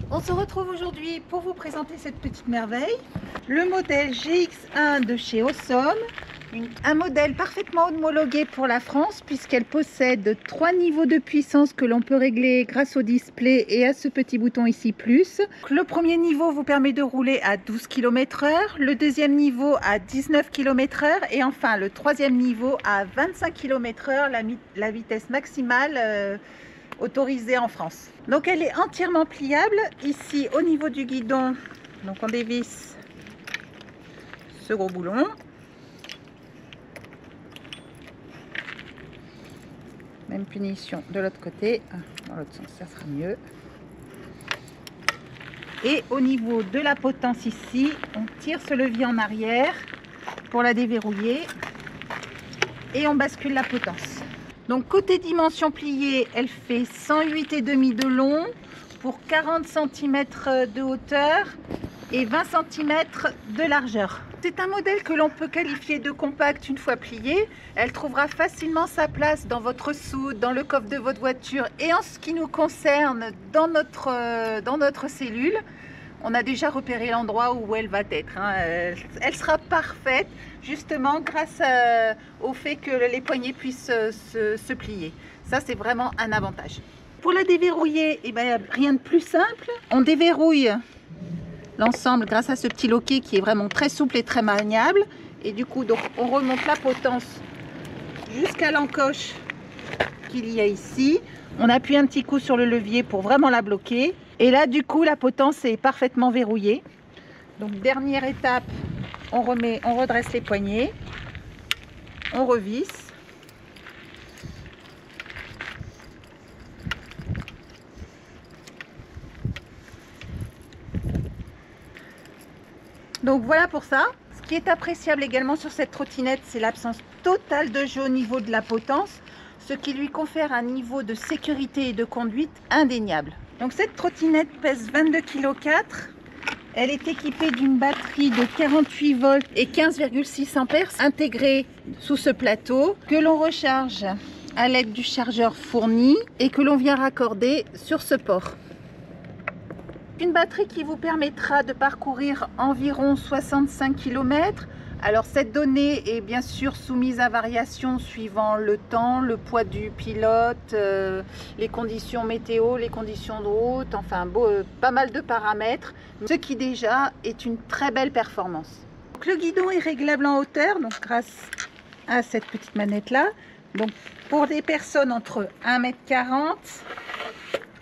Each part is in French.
On se retrouve aujourd'hui pour vous présenter cette petite merveille, le modèle GX1 de chez Awesome, un modèle parfaitement homologué pour la France puisqu'elle possède 3 niveaux de puissance que l'on peut régler grâce au display et à ce petit bouton ici plus. Le premier niveau vous permet de rouler à 12 km/h, le deuxième niveau à 19 km/h et enfin le troisième niveau à 25 km/h, la vitesse maximale autorisée en France. Donc elle est entièrement pliable. Ici au niveau du guidon, donc on dévisse ce gros boulon. Même punition de l'autre côté, dans l'autre sens ça sera mieux. Et au niveau de la potence ici, on tire ce levier en arrière pour la déverrouiller et on bascule la potence. Donc côté dimension pliée, elle fait 108,5 de long pour 40 cm de hauteur et 20 cm de largeur. C'est un modèle que l'on peut qualifier de compact une fois plié. Elle trouvera facilement sa place dans votre soude, dans le coffre de votre voiture et en ce qui nous concerne dans notre cellule. On a déjà repéré l'endroit où elle va être. Elle sera parfaite justement grâce au fait que les poignées puissent se plier. Ça, c'est vraiment un avantage. Pour la déverrouiller, eh ben, rien de plus simple. On déverrouille l'ensemble grâce à ce petit loquet qui est vraiment très souple et très maniable. Et du coup, donc, on remonte la potence jusqu'à l'encoche qu'il y a ici. On appuie un petit coup sur le levier pour vraiment la bloquer. Et là, du coup, la potence est parfaitement verrouillée. Donc, dernière étape, on redresse les poignets, on revisse. Donc, voilà pour ça. Ce qui est appréciable également sur cette trottinette, c'est l'absence totale de jeu au niveau de la potence, ce qui lui confère un niveau de sécurité et de conduite indéniable. Donc cette trottinette pèse 22,4 kg. Elle est équipée d'une batterie de 48 volts et 15,6 ampères intégrée sous ce plateau que l'on recharge à l'aide du chargeur fourni et que l'on vient raccorder sur ce port. Une batterie qui vous permettra de parcourir environ 65 km. Alors cette donnée est bien sûr soumise à variation suivant le temps, le poids du pilote, les conditions météo, les conditions de route, enfin pas mal de paramètres, ce qui déjà est une très belle performance. Donc, le guidon est réglable en hauteur, donc grâce à cette petite manette là. Donc pour des personnes entre 1,40 m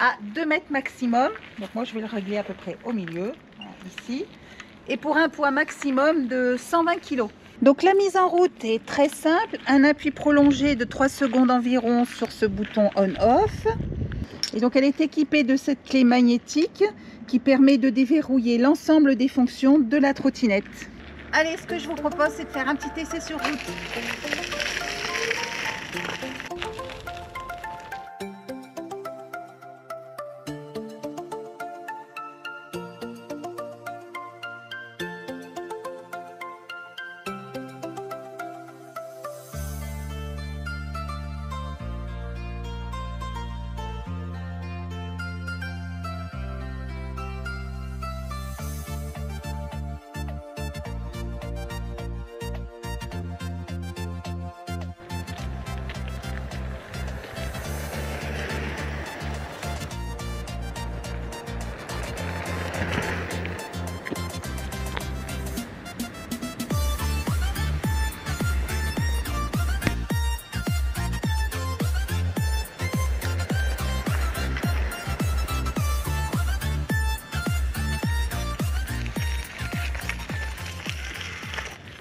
à 2 m maximum, donc moi je vais le régler à peu près au milieu, ici. Et pour un poids maximum de 120 kg. Donc la mise en route est très simple, un appui prolongé de 3 secondes environ sur ce bouton on-off. Et donc elle est équipée de cette clé magnétique qui permet de déverrouiller l'ensemble des fonctions de la trottinette. Allez, ce que je vous propose, c'est de faire un petit essai sur route.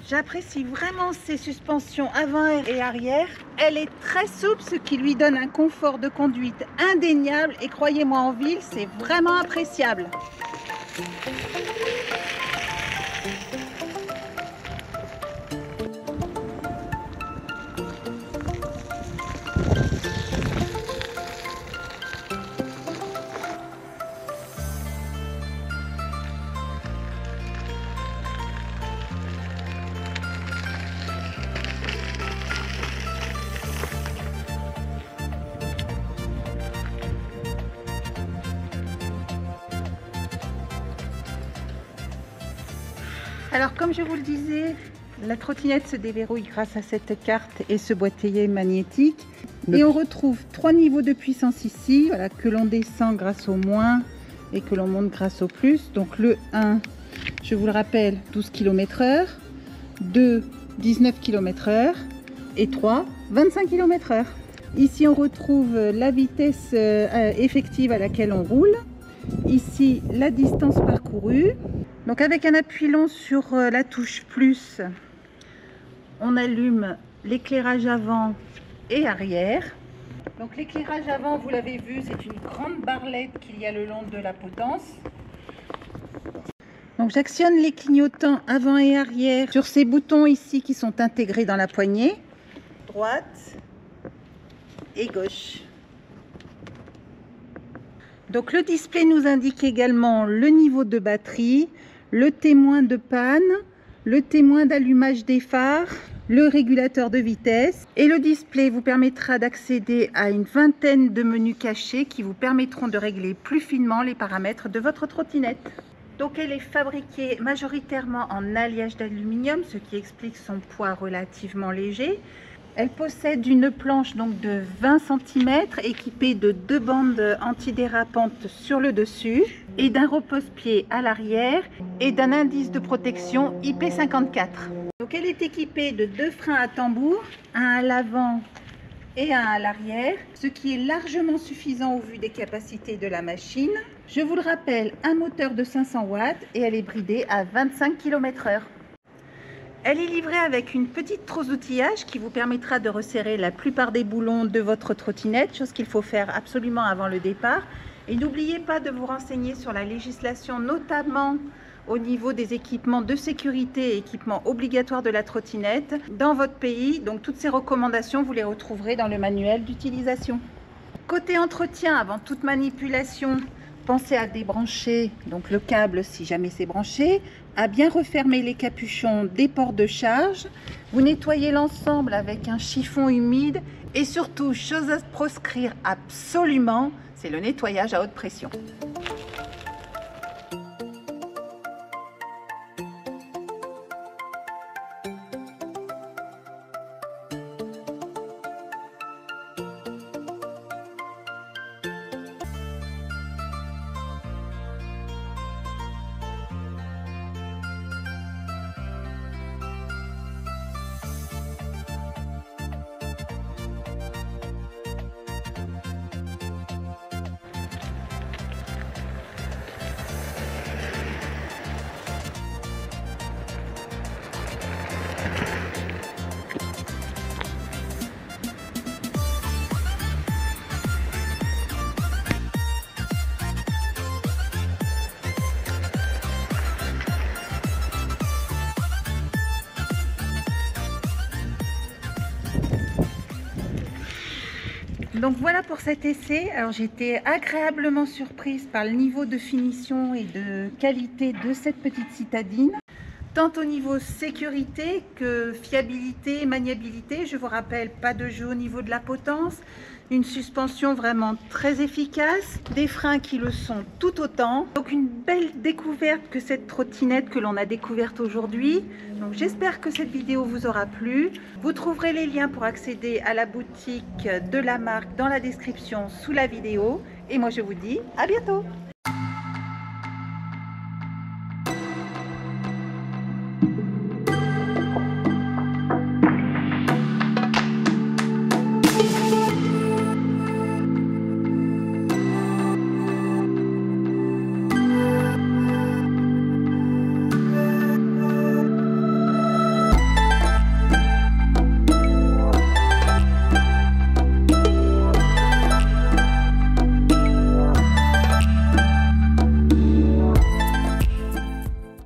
J'apprécie vraiment ses suspensions avant et arrière. Elle est très souple, ce qui lui donne un confort de conduite indéniable. Et croyez-moi, en ville, c'est vraiment appréciable. Alors comme je vous le disais, la trottinette se déverrouille grâce à cette carte et ce boîtier magnétique. Et on retrouve 3 niveaux de puissance ici, voilà, que l'on descend grâce au moins et que l'on monte grâce au plus. Donc le 1, je vous le rappelle, 12 km/h, 2, 19 km/h et 3, 25 km/h. Ici on retrouve la vitesse effective à laquelle on roule. Ici la distance parcourue. Donc avec un appui long sur la touche plus, on allume l'éclairage avant et arrière. Donc l'éclairage avant, vous l'avez vu, c'est une grande barrelette qu'il y a le long de la potence. Donc j'actionne les clignotants avant et arrière sur ces boutons ici qui sont intégrés dans la poignée, droite et gauche. Donc le display nous indique également le niveau de batterie, le témoin de panne, le témoin d'allumage des phares, le régulateur de vitesse, et le display vous permettra d'accéder à une vingtaine de menus cachés qui vous permettront de régler plus finement les paramètres de votre trottinette. Donc elle est fabriquée majoritairement en alliage d'aluminium, ce qui explique son poids relativement léger. Elle possède une planche donc de 20 cm équipée de 2 bandes antidérapantes sur le dessus et d'un repose-pied à l'arrière et d'un indice de protection IP54. Donc elle est équipée de 2 freins à tambour, un à l'avant et un à l'arrière, ce qui est largement suffisant au vu des capacités de la machine. Je vous le rappelle, un moteur de 500 watts et elle est bridée à 25 km/h. Elle est livrée avec une petite trousse d'outillage qui vous permettra de resserrer la plupart des boulons de votre trottinette, chose qu'il faut faire absolument avant le départ. Et n'oubliez pas de vous renseigner sur la législation, notamment au niveau des équipements de sécurité et équipements obligatoires de la trottinette dans votre pays. Donc toutes ces recommandations, vous les retrouverez dans le manuel d'utilisation. Côté entretien, avant toute manipulation, pensez à débrancher donc le câble si jamais c'est branché, à bien refermer les capuchons des ports de charge. Vous nettoyez l'ensemble avec un chiffon humide et surtout, chose à proscrire absolument, c'est le nettoyage à haute pression. Donc voilà pour cet essai. Alors j'ai été agréablement surprise par le niveau de finition et de qualité de cette petite citadine, tant au niveau sécurité que fiabilité et maniabilité. Je vous rappelle, pas de jeu au niveau de la potence, une suspension vraiment très efficace, des freins qui le sont tout autant. Donc une belle découverte que cette trottinette que l'on a découverte aujourd'hui. Donc j'espère que cette vidéo vous aura plu. Vous trouverez les liens pour accéder à la boutique de la marque dans la description sous la vidéo. Et moi je vous dis à bientôt.